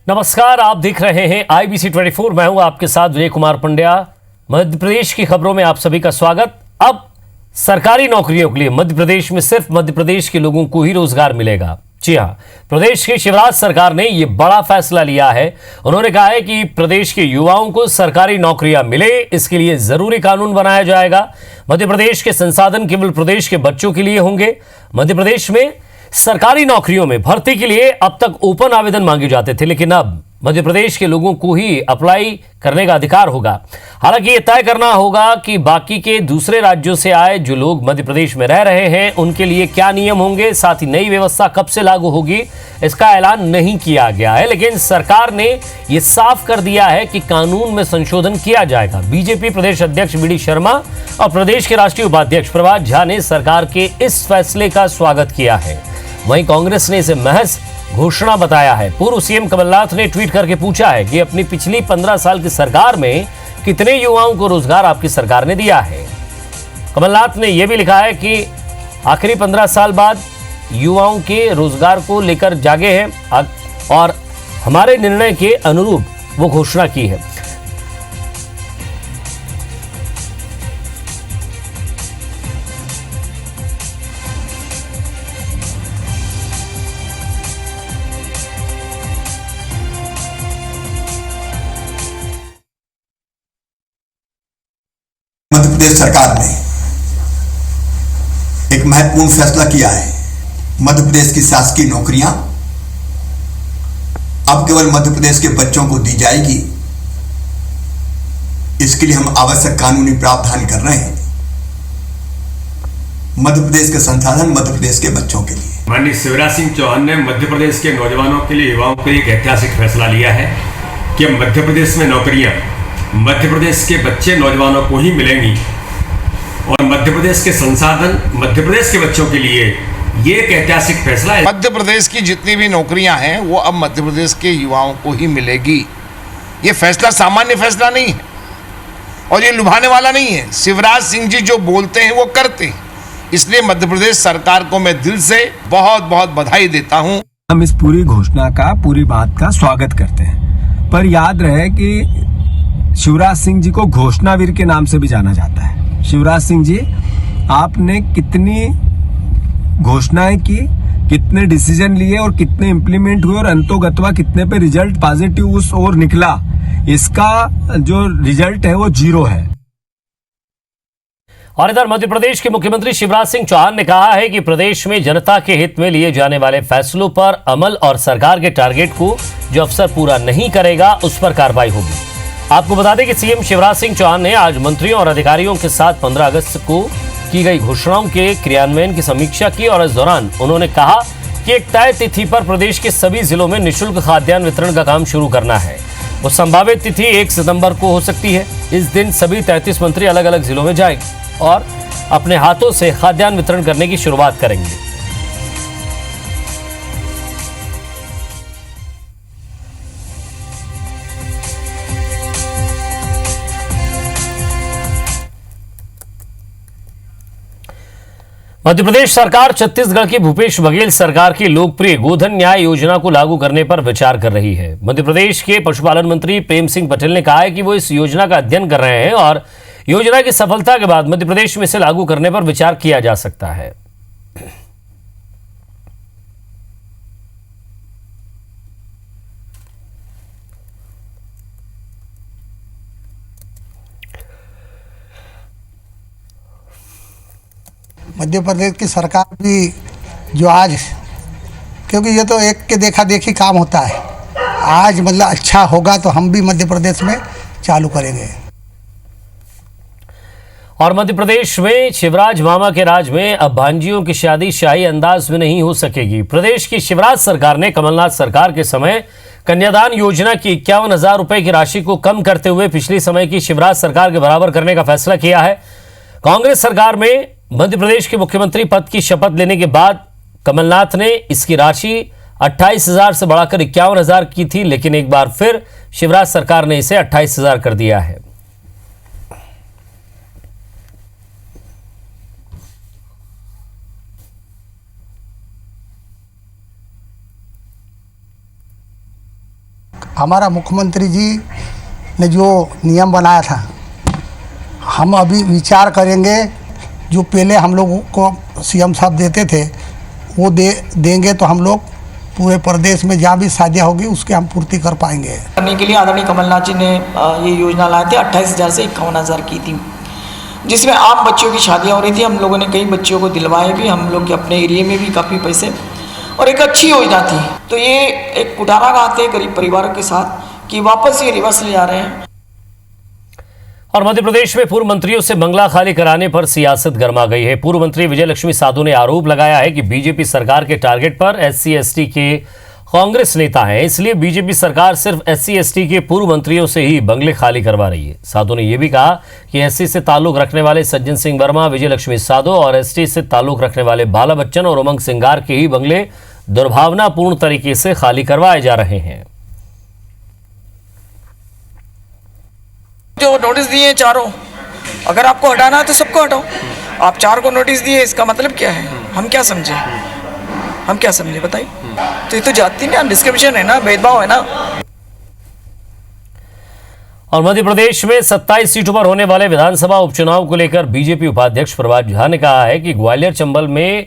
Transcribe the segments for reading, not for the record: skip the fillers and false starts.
नमस्कार, आप देख रहे हैं IBC 24। मैं हूं आपके साथ विजय कुमार पंड्या। मध्य प्रदेश की खबरों में आप सभी का स्वागत। अब सरकारी नौकरियों के लिए मध्य प्रदेश में सिर्फ मध्य प्रदेश के लोगों को ही रोजगार मिलेगा। जी हां, प्रदेश की शिवराज सरकार ने यह बड़ा फैसला लिया है। उन्होंने कहा है कि प्रदेश के युवाओं को सरकारी नौकरियां मिले, इसके लिए जरूरी कानून बनाया जाएगा। मध्य प्रदेश के संसाधन केवल प्रदेश के बच्चों के लिए होंगे। मध्य प्रदेश में सरकारी नौकरियों में भर्ती के लिए अब तक ओपन आवेदन मांगे जाते थे, लेकिन अब मध्य प्रदेश के लोगों को ही अप्लाई करने का अधिकार होगा। हालांकि यह तय करना होगा कि बाकी के दूसरे राज्यों से आए जो लोग मध्य प्रदेश में रह रहे हैं उनके लिए क्या नियम होंगे, साथ ही नई व्यवस्था कब से लागू होगी, इसका ऐलान नहीं किया गया है। लेकिन सरकार ने यह साफ कर दिया है कि कानून में संशोधन किया जाएगा। बीजेपी प्रदेश अध्यक्ष BD शर्मा और प्रदेश के राष्ट्रीय उपाध्यक्ष प्रभात झा ने सरकार के इस फैसले का स्वागत किया है। वहीं कांग्रेस ने इसे महज घोषणा बताया है। पूर्व सीएम कमलनाथ ने ट्वीट करके पूछा है कि अपनी पिछली 15 साल की सरकार में कितने युवाओं को रोजगार आपकी सरकार ने दिया है। कमलनाथ ने यह भी लिखा है कि आखिरी 15 साल बाद युवाओं के रोजगार को लेकर जागे हैं और हमारे निर्णय के अनुरूप वो घोषणा की है। मध्य प्रदेश सरकार ने एक महत्वपूर्ण फैसला किया है। मध्य प्रदेश की शासकीय नौकरियां अब केवल मध्य प्रदेश के बच्चों को दी जाएगी। इसके लिए हम आवश्यक कानूनी प्रावधान कर रहे हैं। मध्य प्रदेश के संसाधन मध्य प्रदेश के बच्चों के लिए। माननीय शिवराज सिंह चौहान ने मध्य प्रदेश के नौजवानों के लिए, युवाओं के लिए एक ऐतिहासिक फैसला लिया है कि मध्य प्रदेश में नौकरियां मध्य प्रदेश के बच्चे नौजवानों को ही मिलेंगी और मध्य प्रदेश के संसाधन मध्य प्रदेश के बच्चों के लिए ये एक ऐतिहासिक फैसला है। मध्य प्रदेश की जितनी भी नौकरियां हैं वो अब मध्य प्रदेश के युवाओं को ही मिलेगी। ये फैसला सामान्य फैसला नहीं है और ये लुभाने वाला नहीं है। शिवराज सिंह जी जो बोलते हैं वो करते हैं, इसलिए मध्य प्रदेश सरकार को मैं दिल से बहुत बहुत बधाई देता हूँ। हम इस पूरी घोषणा का, पूरी बात का स्वागत करते हैं, पर याद रहे कि शिवराज सिंह जी को घोषणावीर के नाम से भी जाना जाता है। शिवराज सिंह जी, आपने कितनी घोषणाएं की, कितने डिसीजन लिए और कितने इंप्लीमेंट हुए और अंतोगत्वा कितने पे रिजल्ट पॉजिटिव उस ओर निकला, इसका जो रिजल्ट है वो 0 है। और इधर मध्य प्रदेश के मुख्यमंत्री शिवराज सिंह चौहान ने कहा है कि प्रदेश में जनता के हित में लिए जाने वाले फैसलों पर अमल और सरकार के टारगेट को जो अफसर पूरा नहीं करेगा उस पर कार्रवाई होगी। आपको बता दें कि सीएम शिवराज सिंह चौहान ने आज मंत्रियों और अधिकारियों के साथ 15 अगस्त को की गई घोषणाओं के क्रियान्वयन की समीक्षा की और इस दौरान उन्होंने कहा कि एक तय तिथि पर प्रदेश के सभी जिलों में निःशुल्क खाद्यान्न वितरण का काम शुरू करना है। वो संभावित तिथि 1 सितंबर को हो सकती है। इस दिन सभी 33 मंत्री अलग अलग जिलों में जाएंगे और अपने हाथों से खाद्यान्न वितरण करने की शुरुआत करेंगे। मध्य प्रदेश सरकार छत्तीसगढ़ की भूपेश बघेल सरकार की लोकप्रिय गोधन न्याय योजना को लागू करने पर विचार कर रही है। मध्य प्रदेश के पशुपालन मंत्री प्रेम सिंह पटेल ने कहा है कि वो इस योजना का अध्ययन कर रहे हैं और योजना की सफलता के बाद मध्य प्रदेश में इसे लागू करने पर विचार किया जा सकता है। मध्य प्रदेश की सरकार भी जो आज, क्योंकि ये तो एक के देखा देखी काम होता है, आज मतलब अच्छा होगा तो हम भी मध्य प्रदेश में चालू करेंगे। और मध्य प्रदेश में शिवराज मामा के राज में अब भांजियों की शादी शाही अंदाज में नहीं हो सकेगी। प्रदेश की शिवराज सरकार ने कमलनाथ सरकार के समय कन्यादान योजना की 51,000 रुपए की राशि को कम करते हुए पिछले समय की शिवराज सरकार के बराबर करने का फैसला किया है। कांग्रेस सरकार में मध्य प्रदेश के मुख्यमंत्री पद की शपथ लेने के बाद कमलनाथ ने इसकी राशि 28,000 से बढ़ाकर 51,000 की थी, लेकिन एक बार फिर शिवराज सरकार ने इसे 28,000 कर दिया है। हमारा मुख्यमंत्री जी ने जो नियम बनाया था, हम अभी विचार करेंगे। जो पहले हम लोगों को सीएम साहब देते थे वो देंगे तो हम लोग पूरे प्रदेश में जहाँ भी शादियाँ होगी उसके हम पूर्ति कर पाएंगे। करने के लिए आदरणीय कमलनाथ जी ने ये योजना लाए थे। 28,000 से 51,000 की थी, जिसमें आम बच्चों की शादियाँ हो रही थी। हम लोगों ने कई बच्चों को दिलवाए भी, हम लोग के अपने एरिया में भी काफ़ी पैसे, और एक अच्छी योजना थी। तो ये एक कुठाराघात है गरीब परिवारों के साथ कि वापस ये रिवर्स ले जा रहे हैं। और मध्य प्रदेश में पूर्व मंत्रियों से बंगला खाली कराने पर सियासत गर्मा गई है। पूर्व मंत्री विजय लक्ष्मी साधो ने आरोप लगाया है कि बीजेपी सरकार के टारगेट पर SC ST के कांग्रेस नेता हैं, इसलिए बीजेपी सरकार सिर्फ SC ST के पूर्व मंत्रियों से ही बंगले खाली करवा रही है। साधो ने यह भी कहा कि SC से ताल्लुक रखने वाले सज्जन सिंह वर्मा, विजय लक्ष्मी साधो और ST से ताल्लुक रखने वाले बाला बच्चन और उमंग सिंगार के ही बंगले दुर्भावनापूर्ण तरीके से खाली करवाए जा रहे हैं। जो नोटिस दिए हैं चारों, अगर आपको हटाना है तो सबको हटाओ। आप 4 को नोटिस दिए, इसका मतलब क्या है? हम क्या समझे? हम क्या समझे बताइए? तो ये तो जाति ना, डिस्क्रिमिनेशन है ना, भेदभाव है ना। और मध्य प्रदेश में 27 सीटों पर होने वाले विधानसभा उपचुनाव को लेकर बीजेपी उपाध्यक्ष प्रभात झा ने कहा है कि ग्वालियर चंबल में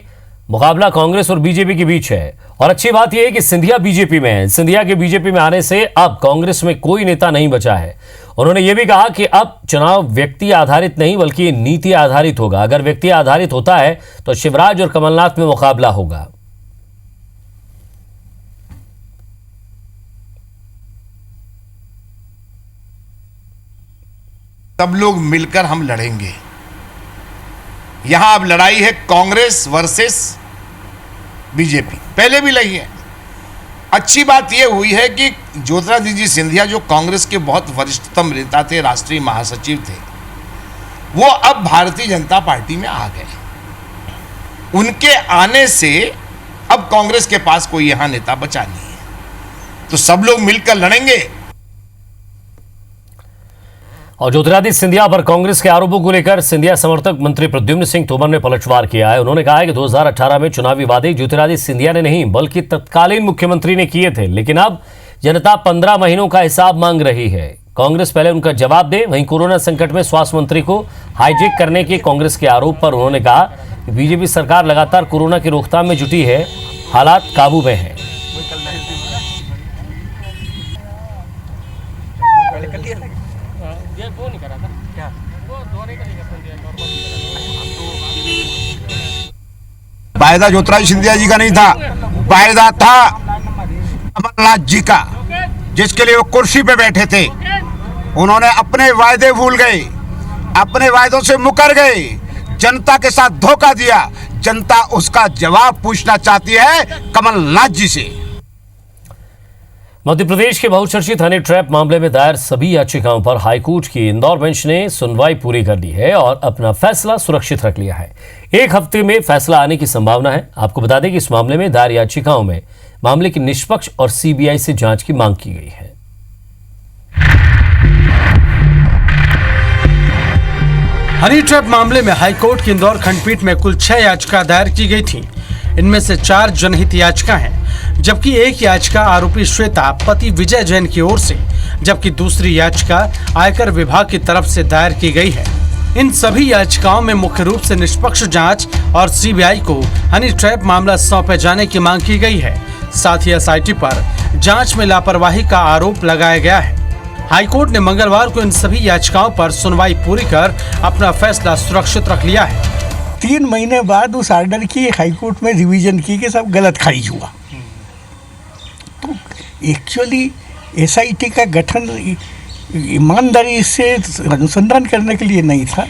मुकाबला कांग्रेस और बीजेपी के बीच है। और अच्छी बात यह है कि सिंधिया बीजेपी में है। सिंधिया के बीजेपी में आने से अब कांग्रेस में कोई नेता नहीं बचा है। उन्होंने यह भी कहा कि अब चुनाव व्यक्ति आधारित नहीं बल्कि नीति आधारित होगा। अगर व्यक्ति आधारित होता है तो शिवराज और कमलनाथ में मुकाबला होगा। सब लोग मिलकर हम लड़ेंगे। यहां अब लड़ाई है कांग्रेस वर्सेस बीजेपी, पहले भी लड़ी है। अच्छी बात यह हुई है कि ज्योतिरादित्य सिंधिया जो कांग्रेस के बहुत वरिष्ठतम नेता थे, राष्ट्रीय महासचिव थे, वो अब भारतीय जनता पार्टी में आ गए। उनके आने से अब कांग्रेस के पास कोई यहां नेता बचा नहीं है, तो सब लोग मिलकर लड़ेंगे। और ज्योतिरादित्य सिंधिया पर कांग्रेस के आरोपों को लेकर सिंधिया समर्थक मंत्री प्रद्युम्न सिंह तोमर ने पलटवार किया है। उन्होंने कहा है कि 2018 में चुनावी वादे ज्योतिरादित्य सिंधिया ने नहीं बल्कि तत्कालीन मुख्यमंत्री ने किए थे, लेकिन अब जनता 15 महीनों का हिसाब मांग रही है। कांग्रेस पहले उनका जवाब दे। वहीं कोरोना संकट में स्वास्थ्य मंत्री को हाईजैक करने के कांग्रेस के आरोप पर उन्होंने कहा कि बीजेपी सरकार लगातार कोरोना की रोकथाम में जुटी है, हालात काबू में है। वायदा ज्योतिरादित्य सिंधिया जी का नहीं था, वायदा था कमलनाथ जी का, जिसके लिए वो कुर्सी पे बैठे थे। उन्होंने अपने वायदे भूल गए, अपने वायदों से मुकर गए, जनता के साथ धोखा दिया। जनता उसका जवाब पूछना चाहती है कमलनाथ जी से। मध्य प्रदेश के बहुचर्चित हनी ट्रैप मामले में दायर सभी याचिकाओं पर हाईकोर्ट की इंदौर बेंच ने सुनवाई पूरी कर ली है और अपना फैसला सुरक्षित रख लिया है। 1 हफ्ते में फैसला आने की संभावना है। आपको बता दें कि इस मामले में दायर याचिकाओं में मामले की निष्पक्ष और CBI से जांच की मांग की गई है। हनी ट्रैप मामले में हाईकोर्ट की इंदौर खंडपीठ में कुल 6 याचिका दायर की गई थी। इनमें से 4 जनहित याचिका हैं, जबकि एक याचिका आरोपी श्वेता पति विजय जैन की ओर से, जबकि दूसरी याचिका आयकर विभाग की तरफ से दायर की गई है। इन सभी याचिकाओं में मुख्य रूप से निष्पक्ष जांच और CBI को हनी ट्रैप मामला सौंपे जाने की मांग की गई है। साथ ही SIT पर जांच में लापरवाही का आरोप लगाया गया है। हाईकोर्ट ने मंगलवार को इन सभी याचिकाओं पर सुनवाई पूरी कर अपना फैसला सुरक्षित रख लिया है। 3 महीने बाद उस ऑर्डर की हाईकोर्ट में रिवीजन की कि सब गलत खारिज हुआ। तो एक्चुअली SIT का गठन ईमानदारी से अनुसंधान करने के लिए नहीं था,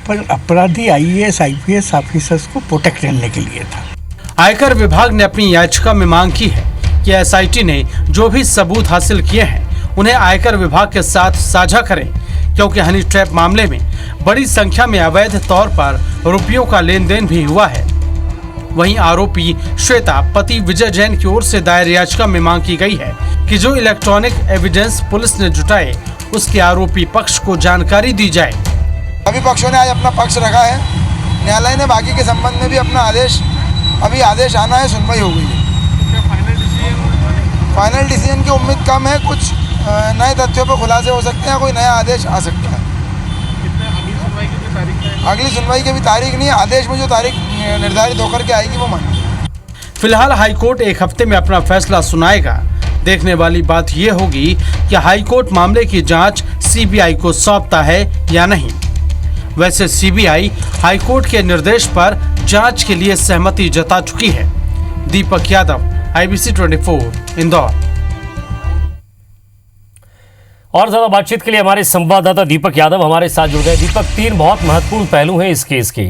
पर अपराधी IAS IPS ऑफिसर्स को प्रोटेक्ट करने के लिए था। आयकर विभाग ने अपनी याचिका में मांग की है कि SIT ने जो भी सबूत हासिल किए हैं उन्हें आयकर विभाग के साथ साझा करें, क्योंकि हनी ट्रैप मामले में बड़ी संख्या में अवैध तौर पर रुपयों का लेन देन भी हुआ है। वहीं आरोपी श्वेता पति विजय जैन की ओर से दायर याचिका में मांग की गई है कि जो इलेक्ट्रॉनिक एविडेंस पुलिस ने जुटाए उसके आरोपी पक्ष को जानकारी दी जाए। सभी पक्षों ने आज अपना पक्ष रखा है। न्यायालय ने बाकी के संबंध में भी अपना आदेश आना है, सुनवाई हो गई है। फाइनल डिसीजन की उम्मीद कम है, कुछ नए तथ्यों पर खुलासे हो सकते हैं, कोई नया आदेश आ सकता है। अगली सुनवाई की भी तारीख नहीं है, आदेश में जो तारीख निर्धारित होकर के आएगी वो मानेगी। फिलहाल हाईकोर्ट एक हफ्ते में अपना फैसला सुनाएगा। देखने वाली बात यह होगी कि हाईकोर्ट मामले की जांच सीबीआई को सौंपता है या नहीं। वैसे सीबीआई हाईकोर्ट के निर्देश पर जांच के लिए सहमति जता चुकी है। दीपक यादव, IBC 24, इंदौर। और ज्यादा बातचीत के लिए हमारे संवाददाता दीपक यादव हमारे साथ जुड़ गए। दीपक, 3 बहुत महत्वपूर्ण पहलू हैं इस केस के।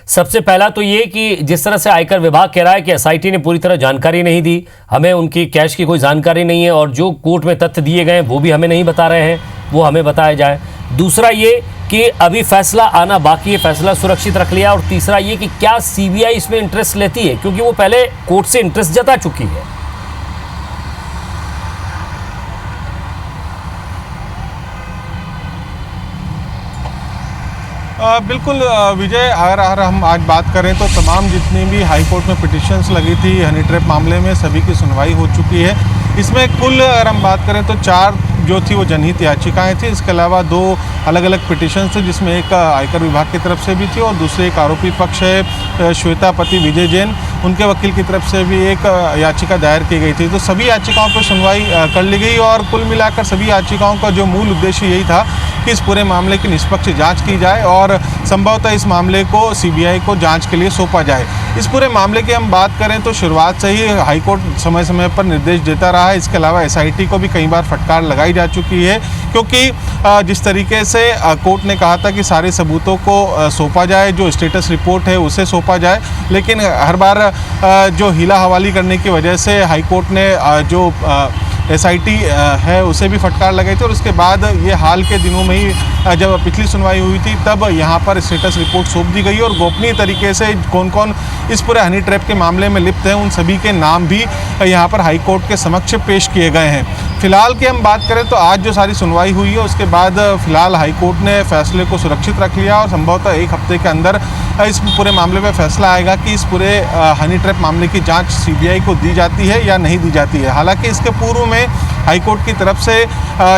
सबसे पहला तो ये कि जिस तरह से आयकर विभाग कह रहा है कि एसआईटी ने पूरी तरह जानकारी नहीं दी, हमें उनकी कैश की कोई जानकारी नहीं है, और जो कोर्ट में तथ्य दिए गए हैं वो भी हमें नहीं बता रहे हैं, वो हमें बताया जाए। दूसरा ये कि अभी फैसला आना बाकी है, फैसला सुरक्षित रख लिया। और तीसरा ये कि क्या सीबीआई इसमें इंटरेस्ट लेती है, क्योंकि वो पहले कोर्ट से इंटरेस्ट जता चुकी है। बिल्कुल विजय, अगर हम आज बात करें तो तमाम जितनी भी हाई कोर्ट में पिटिशन्स लगी थी हनी ट्रैप मामले में, सभी की सुनवाई हो चुकी है। इसमें कुल अगर हम बात करें तो 4 जो थी वो जनहित याचिकाएं थी। इसके अलावा 2 अलग अलग पिटिशन्स थे, जिसमें एक आयकर विभाग की तरफ से भी थी और दूसरे एक आरोपी पक्ष है श्वेता पति विजय जैन, उनके वकील की तरफ से भी एक याचिका दायर की गई थी। तो सभी याचिकाओं पर सुनवाई कर ली गई और कुल मिलाकर सभी याचिकाओं का जो मूल उद्देश्य यही था कि इस पूरे मामले की निष्पक्ष जांच की जाए और संभवतः इस मामले को सीबीआई को जांच के लिए सौंपा जाए। इस पूरे मामले की हम बात करें तो शुरुआत से ही हाईकोर्ट समय समय पर निर्देश देता रहा है। इसके अलावा एसआईटी को भी कई बार फटकार लगाई जा चुकी है, क्योंकि जिस तरीके से कोर्ट ने कहा था कि सारे सबूतों को सौंपा जाए, जो स्टेटस रिपोर्ट है उसे सौंपा जाए, लेकिन हर बार जो हीला हवाली करने की वजह से हाईकोर्ट ने जो एसआईटी है उसे भी फटकार लगाई थी। और उसके बाद ये हाल के दिनों में ही जब पिछली सुनवाई हुई थी तब यहाँ पर स्टेटस रिपोर्ट सौंप दी गई और गोपनीय तरीके से कौन कौन इस पूरे हनी ट्रैप के मामले में लिप्त हैं उन सभी के नाम भी यहाँ पर हाई कोर्ट के समक्ष पेश किए गए हैं। फिलहाल की हम बात करें तो आज जो सारी सुनवाई हुई है उसके बाद फिलहाल हाई कोर्ट ने फैसले को सुरक्षित रख लिया और संभवतः एक हफ्ते के अंदर इस पूरे मामले में फैसला आएगा कि इस पूरे हनी ट्रैप मामले की जांच सीबीआई को दी जाती है या नहीं दी जाती है। हालांकि इसके पूर्व में हाईकोर्ट की तरफ से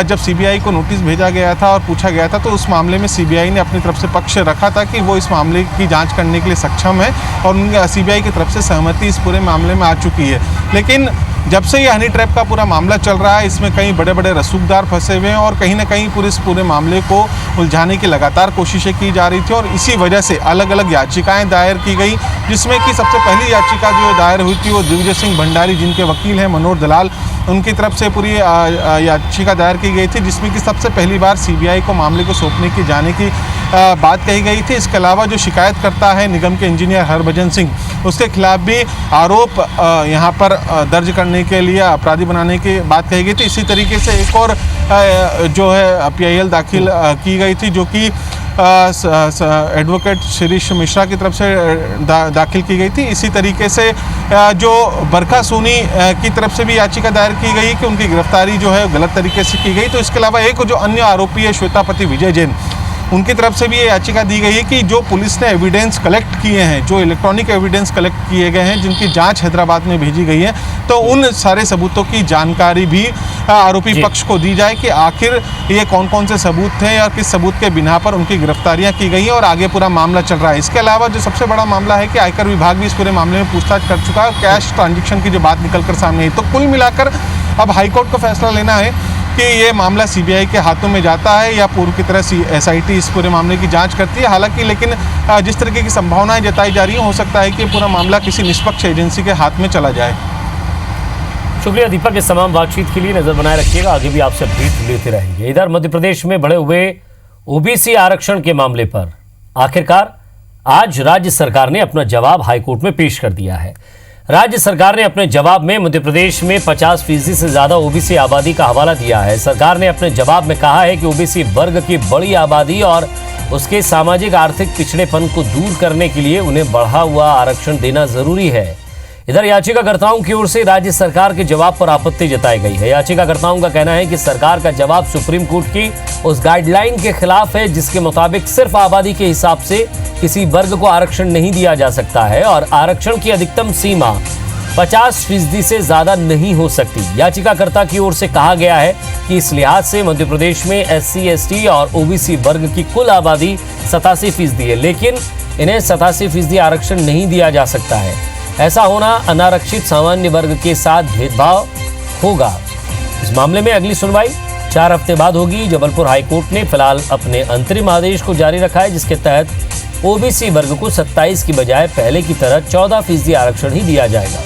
जब सीबीआई को नोटिस भेजा गया था और पूछा गया था तो उस मामले में सीबीआई ने अपनी तरफ से पक्ष रखा था कि वो इस मामले की जांच करने के लिए सक्षम है और सीबीआई की तरफ से सहमति इस पूरे मामले में आ चुकी है। लेकिन जब से ये हनी ट्रैप का पूरा मामला चल रहा है इसमें कई बड़े बड़े रसूखदार फंसे हुए हैं और कहीं ना कहीं पूरे मामले को उलझाने की लगातार कोशिशें की जा रही थी और इसी वजह से अलग अलग याचिकाएं दायर की गई, जिसमें कि सबसे पहली याचिका जो दायर हुई थी वो दिग्विजय सिंह भंडारी, जिनके वकील हैं मनोहर दलाल, उनकी तरफ से पूरी याचिका दायर की गई थी, जिसमें कि सबसे पहली बार सीबीआई को मामले को सौंपने की जाने की बात कही गई थी। इसके अलावा जो शिकायतकर्ता है निगम के इंजीनियर हरभजन सिंह, उसके खिलाफ भी आरोप यहाँ पर दर्ज करने के लिए अपराधी बनाने की बात कही गई थी। इसी तरीके से एक और जो है PIL दाखिल की गई थी जो कि एडवोकेट शिरीष मिश्रा की तरफ से दाखिल की गई थी। इसी तरीके से जो बरखा सोनी की तरफ से भी याचिका दायर की गई कि उनकी गिरफ्तारी जो है गलत तरीके से की गई। तो इसके अलावा एक जो अन्य आरोपी है श्वेतापति विजय जैन, उनकी तरफ से भी ये याचिका दी गई है कि जो पुलिस ने एविडेंस कलेक्ट किए हैं, जो इलेक्ट्रॉनिक एविडेंस कलेक्ट किए गए हैं जिनकी जांच हैदराबाद में भेजी गई है, तो उन सारे सबूतों की जानकारी भी आरोपी पक्ष को दी जाए कि आखिर ये कौन कौन से सबूत थे और किस सबूत के बिना पर उनकी गिरफ्तारियां की गई हैं और आगे पूरा मामला चल रहा है। इसके अलावा जो सबसे बड़ा मामला है कि आयकर विभाग भी इस पूरे मामले में पूछताछ कर चुका है और कैश ट्रांजेक्शन की जो बात निकल कर सामने आई। तो कुल मिलाकर अब हाईकोर्ट को फैसला लेना है कि ये मामला सीबीआई के हाथों में जाता है या पूर्व की तरह एसआईटी इस पूरे मामले की जांच करती है। हालांकि लेकिन जिस तरीके की संभावनाएं जताई जा रही हैं, हो सकता है कि पूरा मामला किसी निष्पक्ष एजेंसी के हाथ में चला जाए। शुक्रिया दीपक, इस तमाम बातचीत के लिए नजर बनाए रखिएगा, आगे भी आपसे अपडेट लेते रहेंगे। इधर मध्य प्रदेश में बढ़े हुए ओबीसी आरक्षण के मामले पर आखिरकार आज राज्य सरकार ने अपना जवाब हाईकोर्ट में पेश कर दिया है। राज्य सरकार ने अपने जवाब में मध्य प्रदेश में 50% से ज्यादा ओबीसी आबादी का हवाला दिया है। सरकार ने अपने जवाब में कहा है कि ओबीसी वर्ग की बड़ी आबादी और उसके सामाजिक आर्थिक पिछड़ेपन को दूर करने के लिए उन्हें बढ़ा हुआ आरक्षण देना जरूरी है। इधर याचिकाकर्ताओं की ओर से राज्य सरकार के जवाब पर आपत्ति जताई गई है। याचिकाकर्ताओं का कहना है कि सरकार का जवाब सुप्रीम कोर्ट की उस गाइडलाइन के खिलाफ है जिसके मुताबिक सिर्फ आबादी के हिसाब से किसी वर्ग को आरक्षण नहीं दिया जा सकता है और आरक्षण की अधिकतम सीमा 50% से ज्यादा नहीं हो सकती। याचिकाकर्ता की ओर से कहा गया है कि इस लिहाज से मध्य प्रदेश में SC, ST और OBC वर्ग की कुल आबादी 87% है, लेकिन इन्हें 87% आरक्षण नहीं दिया जा सकता है। ऐसा होना अनारक्षित सामान्य वर्ग के साथ भेदभाव होगा। इस मामले में अगली सुनवाई 4 हफ्ते बाद होगी। जबलपुर हाईकोर्ट ने फिलहाल अपने अंतरिम आदेश को जारी रखा है, जिसके तहत OBC वर्ग को 27 की बजाय पहले की तरह 14% आरक्षण ही दिया जाएगा।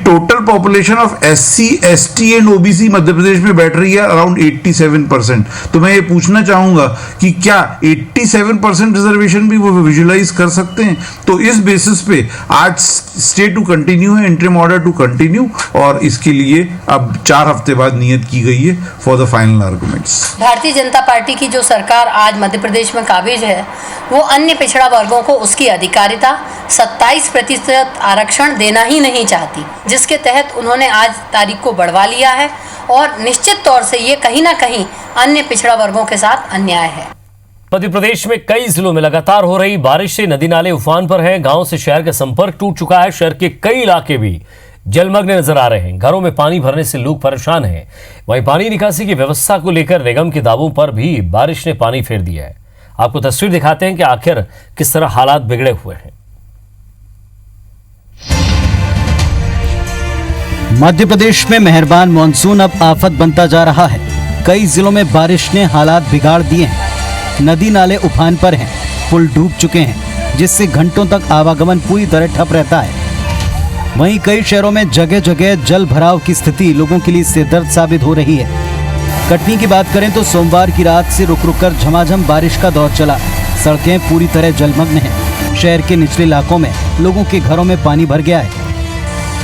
Total population of SC, ST and OBC Madhya Pradesh में बैठ रही है अराउंड 87%। तो मैं ये पूछना चाहूंगा कि क्या 87% रिजर्वेशन भी वो विजुलाइज कर सकते हैं? तो इस बेसिस पे आज स्टे टू कंटिन्यू है, इंटरिम ऑर्डर टू कंटिन्यू, और इसके लिए अब 4 हफ्ते बाद नियत की गई है for the final arguments. Bharatiya Janata party की जो सरकार आज मध्य प्रदेश में काबिज है, वो अन्य पिछड़ा वर्गों को उसकी अधिकारिता 27% आरक्षण देना ही नहीं चाहती, जिसके तहत उन्होंने आज तारीख को बढ़वा लिया है और निश्चित तौर से ये कहीं ना कहीं अन्य पिछड़ा वर्गों के साथ अन्याय है। मध्य प्रदेश में कई जिलों में लगातार हो रही बारिश से नदी नाले उफान पर हैं। गांव से शहर का संपर्क टूट चुका है। शहर के कई इलाके भी जलमग्न नजर आ रहे हैं। घरों में पानी भरने से लोग परेशान हैं। वहीं पानी निकासी की व्यवस्था को लेकर निगम के दावों पर भी बारिश ने पानी फेर दिया है। आपको तस्वीर दिखाते हैं कि आखिर किस तरह हालात बिगड़े हुए हैं। मध्य प्रदेश में मेहरबान मानसून अब आफत बनता जा रहा है। कई जिलों में बारिश ने हालात बिगाड़ दिए हैं। नदी नाले उफान पर हैं, पुल डूब चुके हैं, जिससे घंटों तक आवागमन पूरी तरह ठप रहता है। वहीं कई शहरों में जगह जगह जल भराव की स्थिति लोगों के लिए सिरदर्द साबित हो रही है। कटनी की बात करें तो सोमवार की रात से रुक रुक कर झमाझम बारिश का दौर चला। सड़कें पूरी तरह जलमग्न हैं। शहर के निचले इलाकों में लोगों के घरों में पानी भर गया है।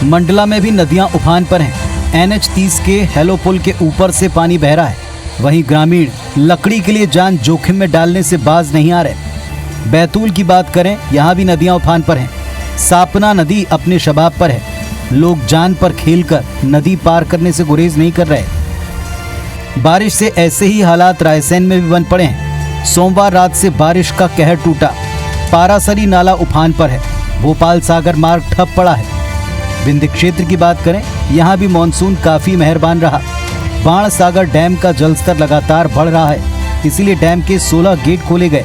मंडला में भी नदियां उफान पर हैं। NH 30 के हेलो पुल के ऊपर से पानी बह रहा है। वहीं ग्रामीण लकड़ी के लिए जान जोखिम में डालने से बाज नहीं आ रहे। बैतूल की बात करें, यहाँ भी नदियां उफान पर हैं। सापना नदी अपने शबाब पर है। लोग जान पर खेलकर नदी पार करने से गुरेज नहीं कर रहे। बारिश से ऐसे ही हालात रायसेन में भी बन पड़े हैं। सोमवार रात से बारिश का कहर टूटा। पारासरी नाला उफान पर है। भोपाल सागर मार्ग ठप पड़ा है। विंध्य क्षेत्र की बात करें, यहाँ भी मानसून काफी मेहरबान रहा। बाण सागर डैम का जलस्तर लगातार बढ़ रहा है, इसीलिए डैम के 16 गेट खोले गए।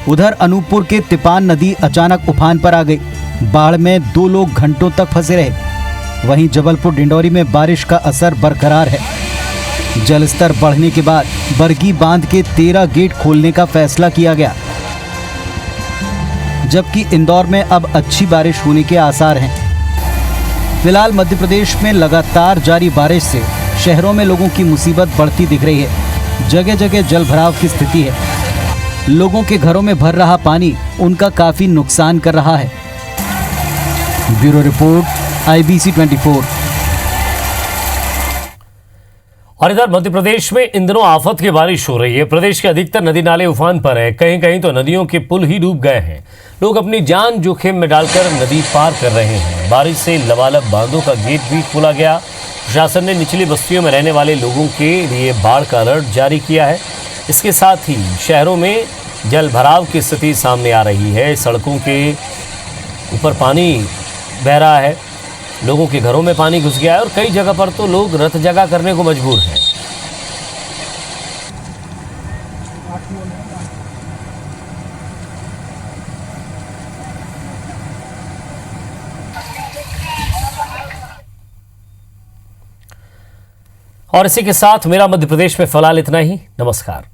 उधर अनूपपुर के तिपान नदी अचानक उफान पर आ गई। बाढ़ में 2 लोग घंटों तक फंसे रहे। वहीं जबलपुर डिंडौरी में बारिश का असर बरकरार है। जलस्तर बढ़ने के बाद बरगी बांध के 13 गेट खोलने का फैसला किया गया, जबकि इंदौर में अब अच्छी बारिश होने के आसार हैं। फिलहाल मध्य प्रदेश में लगातार जारी बारिश से शहरों में लोगों की मुसीबत बढ़ती दिख रही है। जगह जगह जल भराव की स्थिति है। लोगों के घरों में भर रहा पानी उनका काफी नुकसान कर रहा है। Bureau report, IBC 24। और इधर मध्य प्रदेश में इन दिनों आफत की बारिश हो रही है। प्रदेश के अधिकतर नदी नाले उफान पर हैं। कहीं कहीं तो नदियों के पुल ही डूब गए हैं। लोग अपनी जान जोखिम में डालकर नदी पार कर रहे हैं। बारिश से लबालब बांधों का गेट भी खोला गया। प्रशासन ने निचली बस्तियों में रहने वाले लोगों के लिए बाढ़ का अलर्ट जारी किया है। इसके साथ ही शहरों में जल भराव की स्थिति सामने आ रही है। सड़कों के ऊपर पानी बह रहा है। लोगों के घरों में पानी घुस गया है और कई जगह पर तो लोग रथ जगह करने को मजबूर हैं। और इसी के साथ मेरा मध्य प्रदेश में फिलहाल इतना ही। नमस्कार।